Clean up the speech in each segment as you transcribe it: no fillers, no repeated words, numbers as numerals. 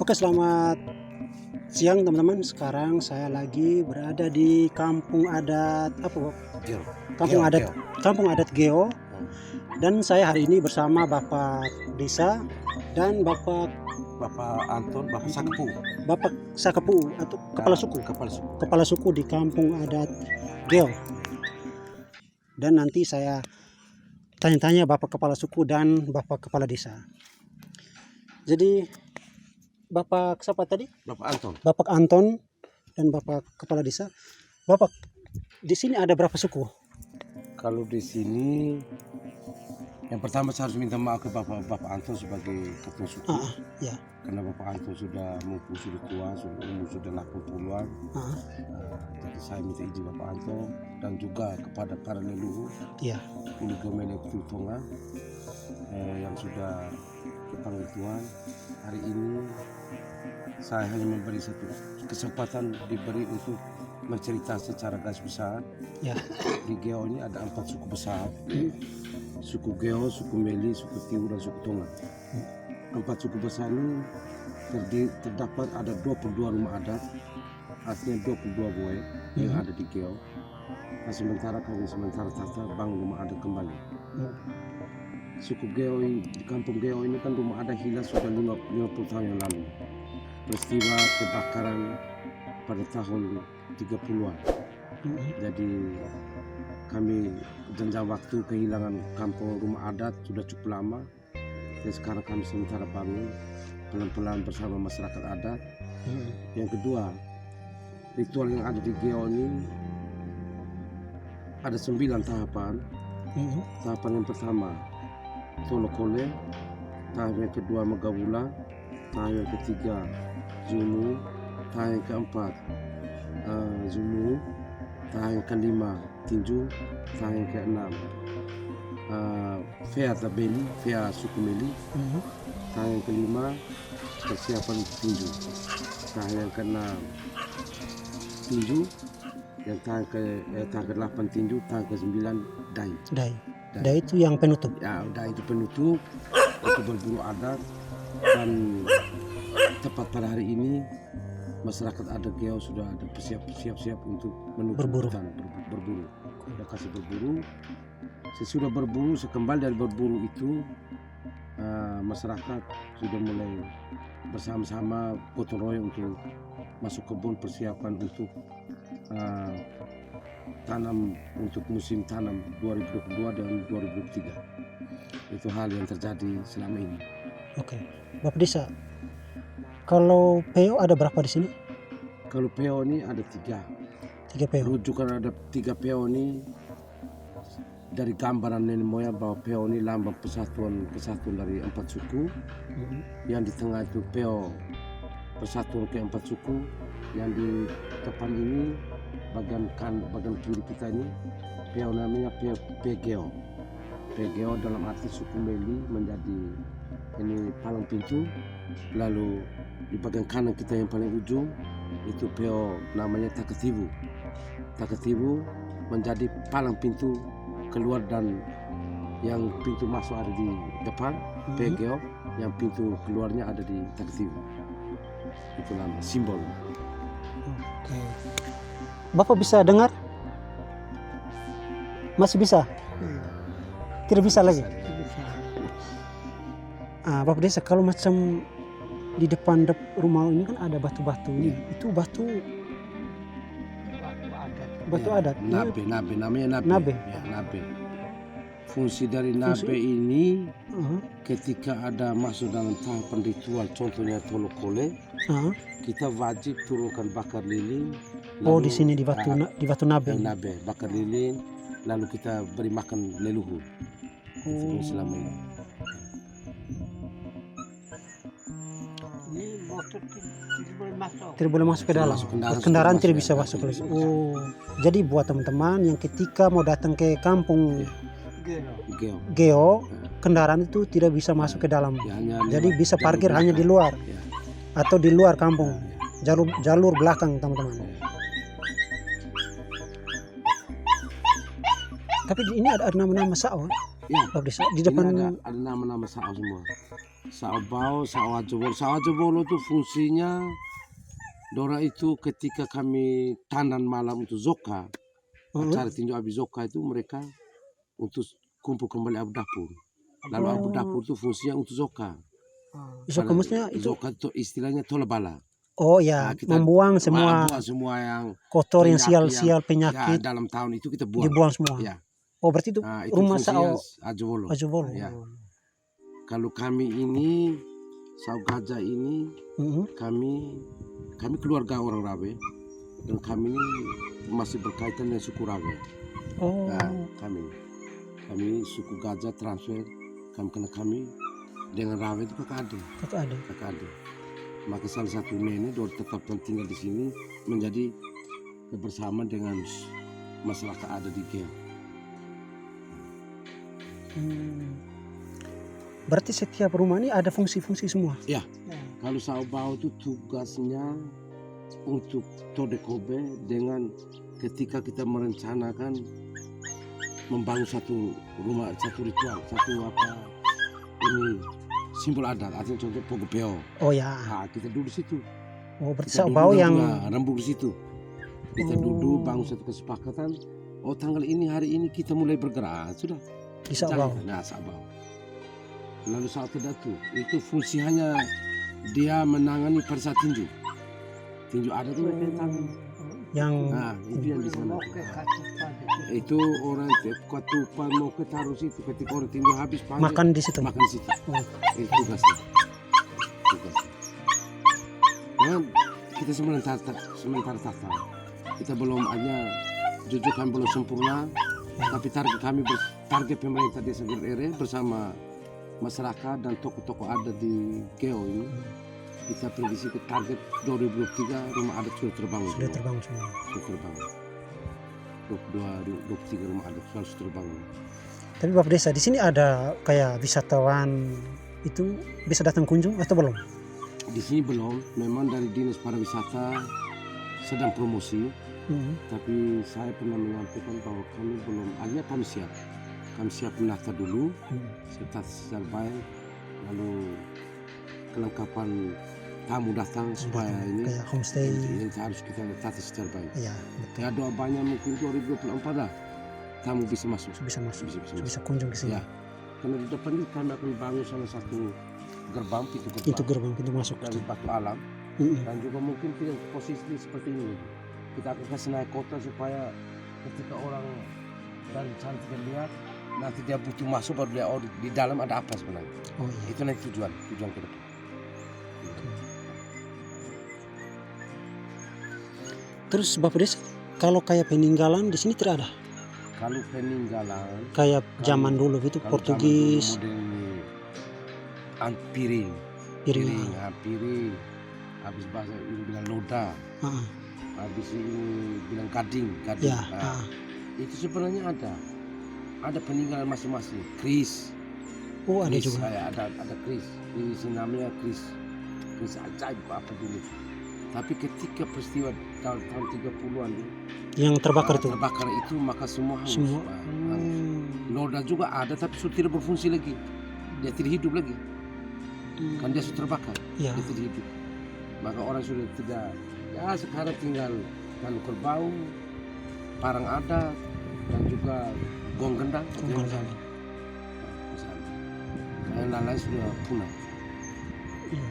Oke, selamat siang teman-teman. Sekarang saya lagi berada di kampung adat Kampung Adat Geo. Dan saya hari ini bersama Bapak Desa dan Bapak Anton, Bapak Sakepu atau kepala suku di Kampung Adat Geo. Dan nanti saya tanya-tanya Bapak kepala suku dan Bapak kepala desa. Jadi Bapak siapa tadi? Bapak Anton dan Bapak kepala desa. Bapak, di sini ada berapa suku? Kalau di sini yang pertama saya harus minta maaf ke Bapak Anton sebagai ketua suku. Ya. Karena Bapak Anton sudah tua, umur sudah 80-an. Jadi saya minta izin Bapak Anton dan juga kepada para leluhur. Ya. Ulu Gomene Tonga yang sudah dipanggil Tuhan. Hari ini saya hanya memberi satu kesempatan diberi untuk mencerita secara garis besar. Ya. Di Geo ini ada 4 suku besar. Suku Geo, suku Meli, suku Tiu, dan suku Tonga. 4 suku besar ini terdapat ada 22 rumah adat, artinya 22 boe yang ada di Geo. Nah, sementara kami tata bangun rumah adat kembali. Suku Geo di kampung Geo ini kan rumah adat hilang sudah 50 tahun yang lalu. Peristiwa kebakaran pada tahun 30-an. Jadi kami jenjang waktu kehilangan kampung rumah adat sudah cukup lama. Dan sekarang kami sementara bangun pelan-pelan bersama masyarakat adat. Yang kedua, ritual yang ada di Geo ini ada 9 tahapan. Tahapan yang pertama Tolokole, tahap yang kedua Magawula, tahap yang ketiga Zumu, tahap yang keempat Zumu, tahap yang kelima Tinju, tahap yang keenam Fea Tabeli, Fea suku Meli, tahap yang kelima persiapan Tinju, tahap yang keenam Tinju, yang tahap ke-8 Tinju, tahap ke-9 Dai itu yang penutup. Ya, Dai itu penutup untuk berburu adat. Dan tepat pada hari ini masyarakat adat Geo sudah ada siap untuk menuju Berburu. hutan, berburu. Sudah kasih berburu. Sesudah berburu, sekembali dari berburu itu masyarakat sudah mulai bersama-sama gotong royong untuk masuk kebun, persiapan untuk tanam untuk musim tanam 2022 dan 2023. Itu hal yang terjadi selama ini. Oke, Bapak Desa, kalau peo ada berapa di sini? Kalau peo ini ada 3 peo. Rujukan ada 3 peo ini dari gambaran nenek moyang bahwa peo ini lambang kesatuan dari 4 suku. Yang di tengah itu peo persatuan ke-4 suku. Yang di depan ini bagian kiri kita ini peo namanya Pegeo. Pegeo dalam arti suku Meli menjadi ini palang pintu. Lalu di bagian kanan kita yang paling ujung itu peo namanya Takatibu. Takatibu menjadi palang pintu keluar, dan yang pintu masuk ada di depan Pegeo, yang pintu keluarnya ada di Takatibu. Itu nama simbol. Oke. Bapak bisa dengar? Masih bisa? Tidak bisa lagi? Bapak Desa, kalau macam di depan rumah ini kan ada batu-batu ini. Itu batu adat. Nabe, namanya nabe. Ya, nabe. Fungsi dari nabe ini ketika ada masuk dalam tahapan ritual, contohnya Tolokole, kita wajib turunkan bakar lilin. Di sini di batu nabe. Bakar lilin, lalu kita beri makan leluhur selama ini. Ini motor tidak boleh masuk. Tidak boleh masuk ke dalam. Masuk kendaraan Kendaraan sudah tidak masuk bisa ya, masuk tidak lagi. bisa masuk. Oh, jadi buat teman-teman yang ketika mau datang ke kampung Gelo. Geo. Geo, kendaraan itu tidak bisa masuk ke dalam. Ya, hanya Jadi lewat bisa jalur parkir hanya di belakang. luar Ya, atau di luar kampung. ya. Jalur belakang, teman-teman. Tapi ini ada nama-nama sawah. Ya. Bapak Desa, di Ini depan ada nama-nama sao semua. Sao Bau, Sao Ajobolo. Sao Ajobolo itu fungsinya Dora itu ketika kami tandan malam untuk Zoka, acara tinjau habis Zoka itu mereka untuk kumpul kembali abu dapur. Lalu abu dapur itu fungsinya untuk Zoka. Zoka Karena maksudnya itu. Zoka itu istilahnya tola bala. Oh ya, Nah, kita membuang semua buang semua yang kotor yang penyakit sial-sial ya, penyakit dalam tahun itu kita buang. dibuang semua. Ya. Oh berarti itu Nah, itu rumah fungsinya sao Ajobolo. Ajobolo. Ya. Kalau kami ini Sao Gajah ini Mhm. kami keluarga orang Rawe dan kami ini masih berkaitan dengan suku Rawe. Oh, Nah, kami suku Gajah transfer karena kami dengan Rawe itu kakak adik. Maka salah satu nenek Dor tetap tinggal di sini menjadi kebersamaan dengan masyarakat ada di Geo. Berarti setiap rumah ini ada fungsi-fungsi semua. Ya, kalau Sao Bau itu tugasnya untuk Todekobe dengan ketika kita merencanakan membangun satu rumah, satu ritual, ini simbol adat, artinya contoh Pogopeo. Oh ya. Nah, kita duduk di situ. Oh berarti Kita sao duduk bau dan yang juga rembuk di situ. Kita Oh. duduk bangun satu kesepakatan. Oh tanggal ini hari ini kita mulai bergerak sudah. di sao bau. Nah, Sao Bau. Lalu saat Datu itu fungsinya dia menangani pada saat tinju. Tinju adat itu mereka yang tangan. Yang Nah, itu yang di sana. Oke, kacau tadi. Itu orang ketupan mau ke taruh situ ketika orang tinju habis panggil, makan di situ. makan di situ. Oh. Itu tugasnya. Dan kita sementara tata. Kita belum hanya jujur kami belum sempurna, tapi target pemerintah Desa Gerere bersama masyarakat dan tokoh-tokoh adat di Geo ini, kita prediksi ke target 2023 rumah adat sudah terbangun. Sudah terbangun semua. Sudah terbangun. 2023 rumah adat sudah terbangun. Tapi Bapak Desa di sini ada kayak wisatawan itu bisa datang kunjung atau belum? Di sini belum, memang dari Dinas Pariwisata sedang promosi, tapi saya pernah menyampaikan bahwa kami belum, hanya kami siap menata dulu, serta secara baik, lalu kelengkapan tamu datang supaya ini kayak homestay. ini harus kita tata secara baik. Iya, betul. Ya doa banyak mungkin 2024 lah tamu bisa masuk. Bisa masuk. Bisa Bisa kunjung ke sini. Ya, karena di depan ini kami akan bangun salah satu gerbang, Itu gerbang pintu masuk. dari batu alam. Dan juga mungkin kita posisi seperti ini. Kita akan kasih naik kota supaya ketika orang dari cantik lihat, nanti dia butuh masuk baru dia, oh di dalam ada apa sebenarnya. Oh iya. Itu nanti tujuan ke depan. Terus Bapak Desa kalau kayak peninggalan di sini tidak ada. Kalau peninggalan Kayak zaman dulu itu kalau Portugis, zaman dulu model piring, piring. piring. Habis bahasa ini bilang loda, Ah, habis ini bilang gading. ya. Nah, itu sebenarnya ada peninggalan masing-masing. Kris, Oh ada Kris, juga. ada Kris namanya Kris ajaib apa dulu. Tapi ketika peristiwa tahun 30-an Yang terbakar itu. terbakar itu maka semua hangus. Semua. Nah, hangus. Loda juga ada tapi sudah tidak berfungsi lagi. Dia tidak hidup lagi. Kan dia sudah terbakar. Ya. Dia tidak hidup. Maka orang sudah tidak. Ya sekarang tinggal kan kerbau, parang adat dan juga gong gendang. Gong gendang. Yang lain sudah punah. Iya.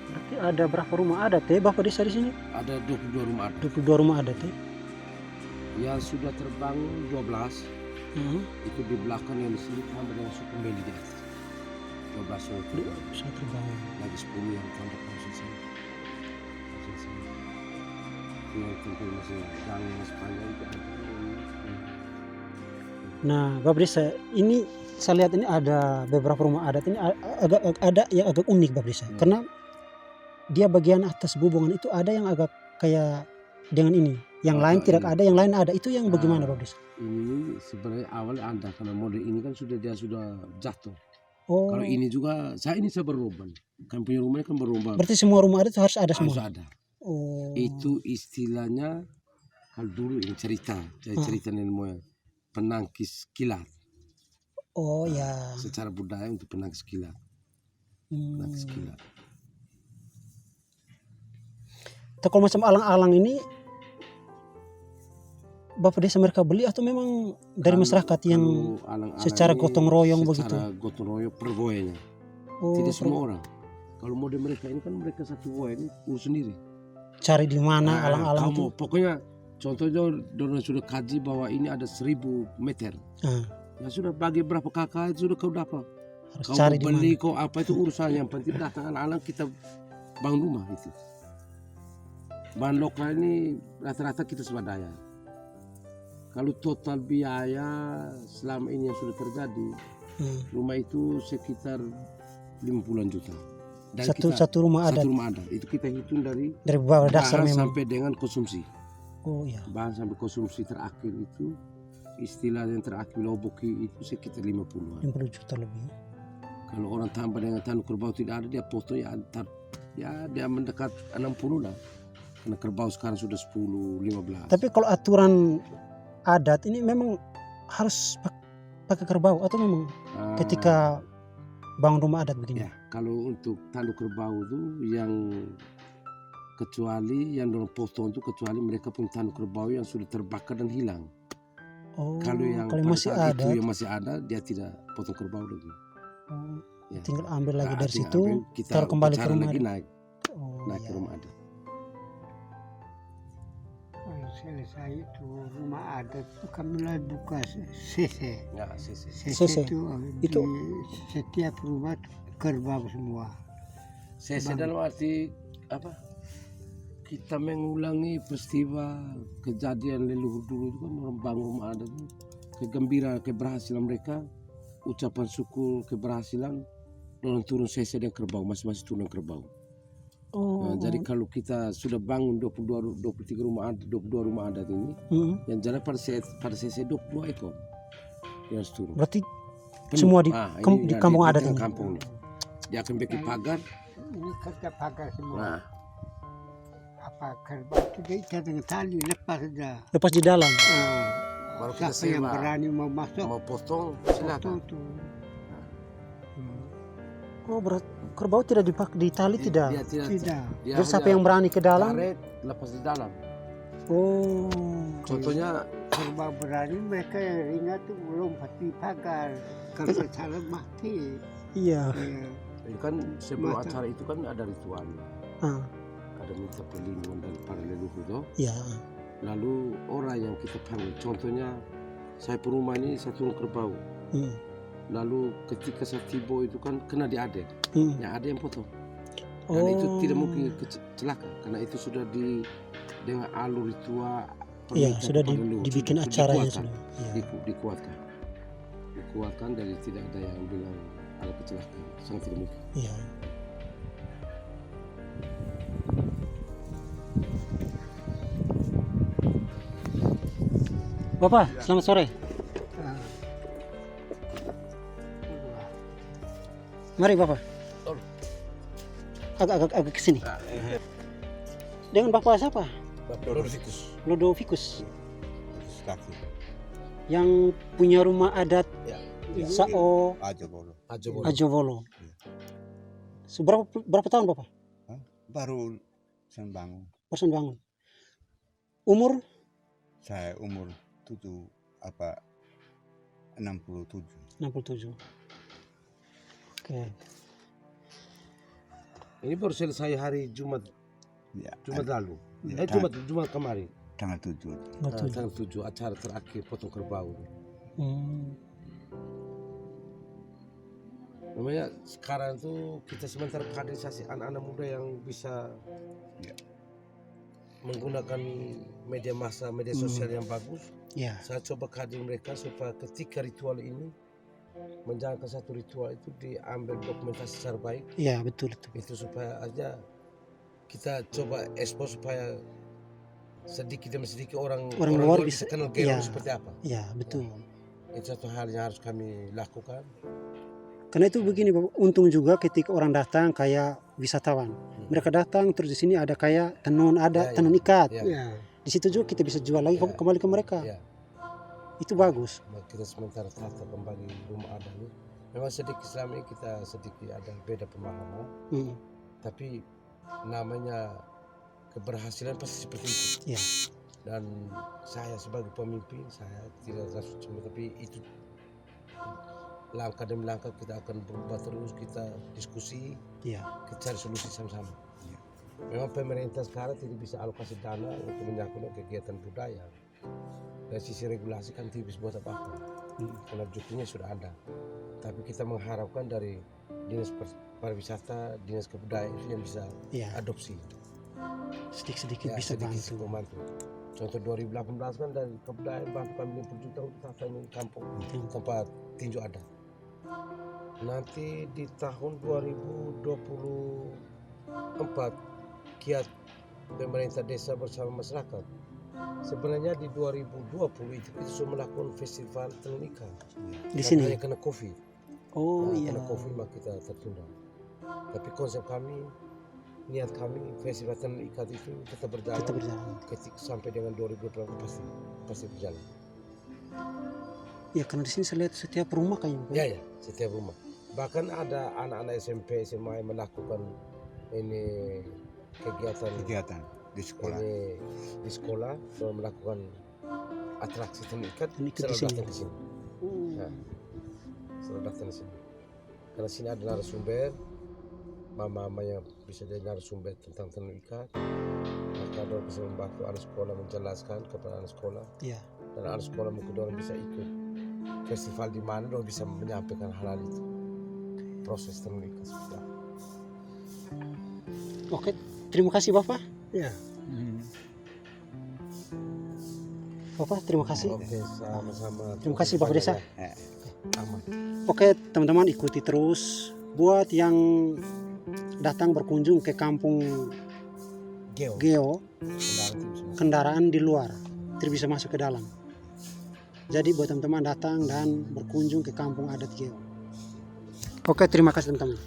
Berarti ada berapa rumah adat ya Bapak Desa di sini? Ada 22 rumah adat. 22 rumah adat ya. Yang sudah terbangun 12. Itu di belakang yang di sini tambah dengan suku Meli di atas. 12 sudah terbangun. Sudah terbangun. Lagi 10 yang tambah selesai. yang tempat masih gang sepanjang itu ada. Nah, Bapak Desa, ini saya lihat ini ada beberapa rumah adat ini ada yang agak unik Bapak Desa. Karena dia bagian atas bubungan itu ada yang agak kayak dengan ini. Yang lain tidak ada, yang lain ada. Itu yang bagaimana Bapak Desa? Ini sebenarnya awal ada karena model ini kan dia sudah jatuh. Oh, Kalau ini juga saya berubah. Kan punya rumahnya kan berubah. berarti semua rumah adat itu harus ada Harus semua. ada. Oh, Itu istilahnya kalau dulu ini cerita nenek moyang penangkis kilat. oh ya. Secara budaya untuk penangkis kilat. Hmm. Penangkis kilat. Atau kalau macam alang-alang ini Bapak Desa mereka beli atau memang dari masyarakat yang Kalau alang-alang secara ini gotong royong begitu? Secara gotong royong per boyanya. Oh, Tidak semua orang. Kalau model mereka ini kan mereka satu boy ini urus sendiri. cari di mana alang-alang itu? Kamu pokoknya contohnya dorang sudah kaji bahwa ini ada 1000 meter. Ya sudah bagi berapa kakak itu sudah kau dapat. Harus Kau cari di mana? beli kau apa itu urusannya, yang penting datang alang-alang kita bangun rumah itu. Bahan lokal ini rata-rata kita swadaya. Kalau total biaya selama ini yang sudah terjadi, rumah itu sekitar 50-an juta. Dan Satu rumah adat. Satu rumah adat itu kita hitung dari Bawah dasar bahan memang. sampai dengan konsumsi. Oh ya. Bahan sampai konsumsi terakhir itu istilah yang terakhir loboki itu sekitar 50-an. 50 juta lebih. Kalau orang tambah dengan tanduk kerbau tidak ada, dia foto ya antar ya dia mendekat 60 lah. Karena kerbau sekarang sudah 10, 15. Tapi kalau aturan adat ini memang harus pakai kerbau atau memang ketika bangun rumah adat begini? Ya, kalau untuk tanduk kerbau itu yang kecuali yang dorong potong itu kecuali mereka pun tanduk kerbau yang sudah terbakar dan hilang. Oh, Kalau yang kalau pada masih saat ada, itu yang masih ada dia tidak potong kerbau lagi. oh, Ya. tinggal ambil lagi dari Tinggal situ, ambil, kita taruh kembali ke upacara rumah lagi adat. naik Oh, ke ya. rumah adat. Kalau selesai itu rumah adat itu kami mulai buka CC. Ya, sisi. CC. itu Itu- di setiap rumah kerbau semua. Sesi dalam arti apa? Kita mengulangi peristiwa kejadian leluhur dulu itu kan orang bangun rumah adat itu kegembiraan keberhasilan mereka, ucapan syukur keberhasilan, orang turun sesi dan kerbau masing-masing turun kerbau. Oh, Nah, jadi kalau kita sudah bangun 23 rumah adat, 22 rumah adat ini, yang jalan pada sesi 22 ekor yang harus turun. berarti Penuh. semua di, Ini di kampung adat tengah ini. kampung ini. Dia akan bikin pagar. Ini kerja pagar semua. Nah, Apa kerbau itu diikat dengan tali lepas saja. Lepas di dalam. Baru kita Siapa yang sewa. berani mau masuk? mau potong Foto silakan. tuh. Oh, berat kerbau tidak di tali tidak. Dia tidak. Tidak. Dia Terus siapa hanya yang berani ke dalam? karet lepas di dalam. Oh. Contohnya Kerbau berani mereka yang ringan tuh belum pasti pagar. Kalau salah mati. Iya. Ya. itu kan sebelum Mata. acara itu kan ada ritual, Ah, ada minta perlindungan dari para leluhur toh. iya. Lalu orang yang kita panggil, contohnya saya perumah ini saya turun kerbau. Hmm. Lalu ketika saya tiba itu kan kena di aden, Hmm. yang ada yang potong. Oh. Dan itu tidak mungkin celaka karena itu sudah dengan alur ritual. Iya, permintaan sudah kepada leluhur, dibikin sudah acaranya dikuatkan. sudah. Iya. Dikuatkan dari tidak ada yang bilang ada kecelakaan, sangat tidak mungkin. Iya. Bapak, selamat sore. Ah. Mari Bapak. Agak ke sini. Dengan Bapak siapa? Lodovicus. Yang punya rumah adat Sao Ajovolo. Berapa tahun Bapak? Baru saya bangun. Persen bangun. Umur Saya umur 67. 67. Oke. Ini baru selesai hari Jumat Ya, lalu. Ya, Jumat kemarin. tanggal 7. Betul. Tanggal 7 acara terakhir potong kerbau. Hmm. Namanya sekarang tuh kita sementara kaderisasi anak-anak muda yang bisa Ya. menggunakan media massa, media sosial yang bagus. Ya, Saya coba kaji mereka supaya ketika ritual ini menjalankan satu ritual itu diambil dokumentasi secara baik. ya betul itu. Itu supaya aja kita coba ekspos supaya sedikit demi sedikit orang luar bisa bisa- kenal Geo iya. seperti apa. Ya betul. Itu satu hal yang harus kami lakukan. Karena itu begini, Bapak, untung juga ketika orang datang kayak wisatawan. Mereka datang terus di sini ada kayak tenun, ada Ya, tenun ikat. Ya. Ya. Di situ juga kita bisa jual lagi Ya. kembali ke mereka. Ya. Itu bagus. Kita sementara tata kembali rumah adat ini. Memang sedikit selama ini kita sedikit ada beda pemahaman, Hmm. tapi namanya keberhasilan pasti seperti itu. Ya. Dan saya sebagai pemimpin, saya tidak langsung cuma, tapi itu langkah demi langkah kita akan berubah terus, kita diskusi, Ya. kita cari solusi sama-sama. Memang pemerintah sekarang tidak bisa alokasi dana untuk menyangkut kegiatan budaya. Dari sisi regulasi kan tidak bisa buat apa-apa, karena jukunya sudah ada. Tapi kita mengharapkan dari dinas pariwisata, dinas kebudayaan itu yang bisa Ya. adopsi. Sedikit-sedikit Ya, bisa sedikit bantu. membantu. Contoh 2018 kan dari kebudayaan bantu kami 50 juta untuk tata ini kampung tempat tinju adat. Nanti di tahun 2024 kiat pemerintah desa bersama masyarakat. Sebenarnya di 2020 itu kita sudah melakukan festival tenun ikat. Di Tapi sini. hanya kena COVID. Oh iya. Karena COVID maka kita tertunda. Tapi konsep kami, niat kami festival tenun ikat itu tetap berjalan. Tetap berjalan. Ketika sampai dengan 2020 pasti berjalan. Ya karena di sini saya lihat setiap rumah kayaknya. Pak. Ya, setiap rumah. Bahkan ada anak-anak SMP, SMA yang melakukan ini Kegiatan di sekolah. ini di sekolah dan melakukan atraksi tenun ikat Tenun ikat di selalu sini. datang ke sini. Ya, selalu datang ke sini. Karena sini ada narasumber, mama-mama yang bisa jadi narasumber tentang tenun ikat. Maka dia bisa membantu anak sekolah menjelaskan kepada anak sekolah. Iya. Dan anak sekolah mungkin orang bisa ikut festival di mana orang bisa menyampaikan hal-hal itu. Proses tenun ikat seperti apa. Oke, terima kasih Bapak. Ya. Bapak, terima kasih. Oke, sama-sama. Terima kasih, Pak Desa. Aman. Oke, teman-teman ikuti terus buat yang datang berkunjung ke kampung Geo. Geo, Kendaraan itu bisa masuk. kendaraan di luar tidak bisa masuk ke dalam. Jadi buat teman-teman datang dan berkunjung ke kampung adat Geo. Oke, terima kasih teman-teman.